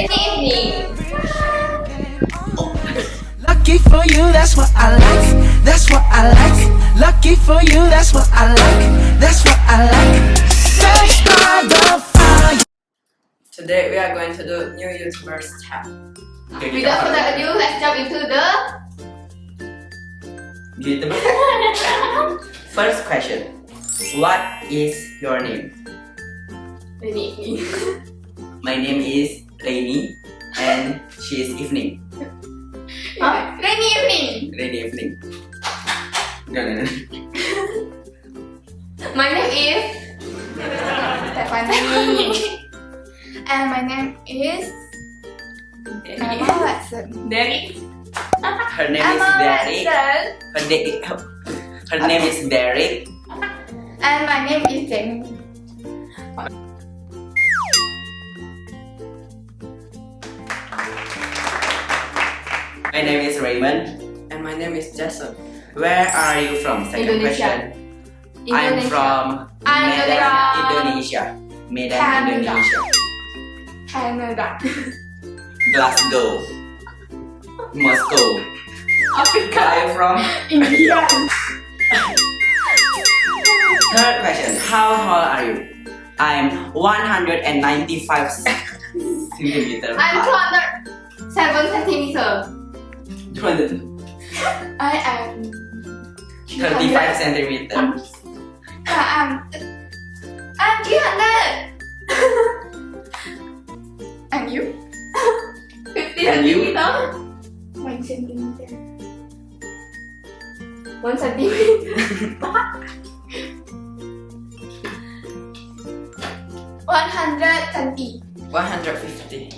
evening. Lucky for you, that's what I like. That's what I like. Lucky for you, that's what I like. That's what I like. Search by the fire. Today we are going to do new YouTubers tab. Without further ado, let's jump into the YouTuber. First question. What is your name? rainy evening. My name is Rainy and she is Evening. Rainy evening. Rainy Evening. No. My name is Stephanie. And my name is Emma Watson. Derek. Her name is Derek. Her name is Derek. And my name is Jamie. My name is Raymond. And my name is Jessen. Where are you from? Second Indonesia. question. I'm from Indonesia. Medan, Canada. Indonesia. Canada. Glasgow. Moscow. Africa. Where are you from? India. Third question. How tall are you? I'm 195 centimeters. I'm 207 centimeters. 235 I am centimeters. I'm 300. and you? 50 And you? centimeters. 1 centimeter. 1 centimeter. 120. 150.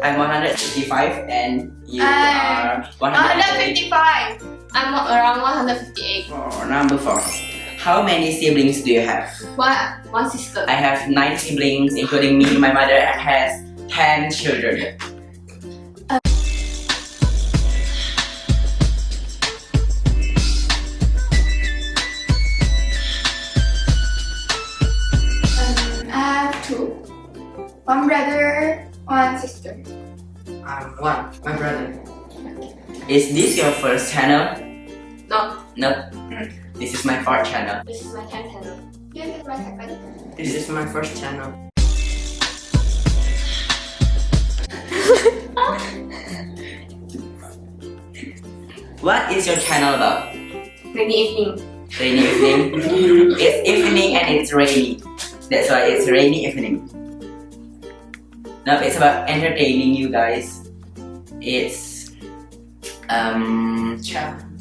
I'm 165 and you I'm are 150. 155. I'm around 158. Number 4. How many siblings do you have? One sister. I have 9 siblings, including me. My mother has 10 children. I have 2. 1 brother, 1 sister. I'm one, my brother. Is this your first channel? No, No. This is my 4th channel. this is my 10th channel. This is my second. This is my first channel. What is your channel about? Rainy evening. Rainy evening. It's evening and it's rainy. That's why it's rainy evening. No, it's about entertaining you guys. It's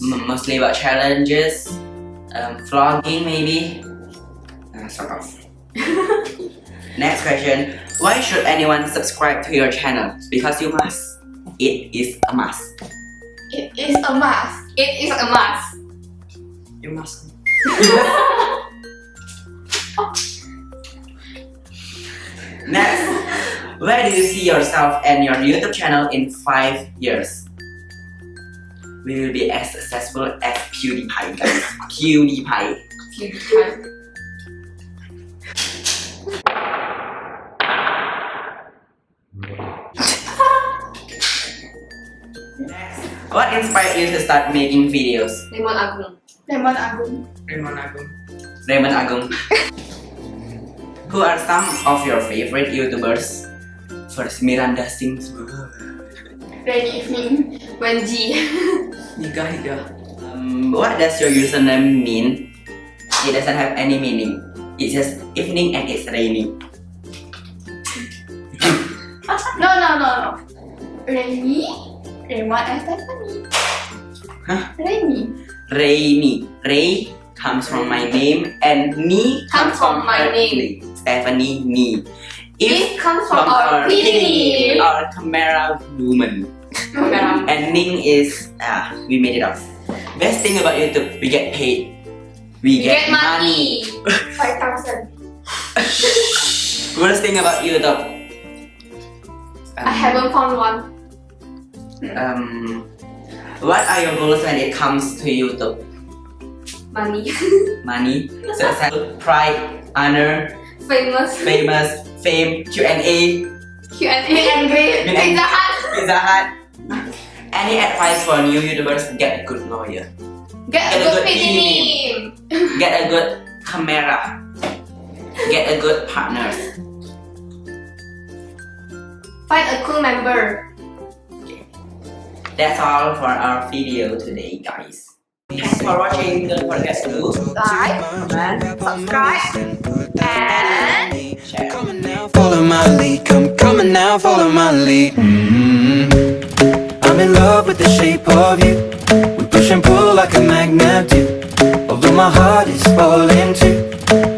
mostly about challenges, vlogging maybe, sort of. Next question. Why should anyone subscribe to your channel? Because you must. It is a must. It is a must. It is a must. You must. Next, where do you see yourself and your YouTube channel in 5 years? We will be as successful as PewDiePie, guys. PewDiePie. Next, what inspired you to start making videos? Raymond Agung. Raymond Agung. Raymond Agung. Raymond Agung. Who are some of your favorite YouTubers? First, Miranda sings. Rainy evening. Wenji. Higa. What does your username mean? It doesn't have any meaning. It's just evening and it's rainy. No. Rainy. Raymond and Stephanie. Huh? Rainy. Rainy. Ray comes from my name and me Comes from my her name. Stephanie, me. It comes from our Pini, Pini. our camera woman. And Ning is, we made it up. Best thing about YouTube, we get paid. We get money. 5,000. Worst thing about YouTube. I haven't found one. What are your goals when it comes to YouTube? Money. Money, success, pride, honor, Famous. fame, Q&A, Q&A. Pizza Hut. Pizza Hut. Any advice for new YouTubers? Get a good lawyer. Get a good PD name. Get a good camera. Get a good partner. Find a cool member. That's all for our video today, guys. Thanks for watching. Don't forget to Like, comment, subscribe, and share. Follow my lead, come coming now, follow my lead. I'm in love with the shape of you. We push and pull like a magnet do. Although my heart is falling too.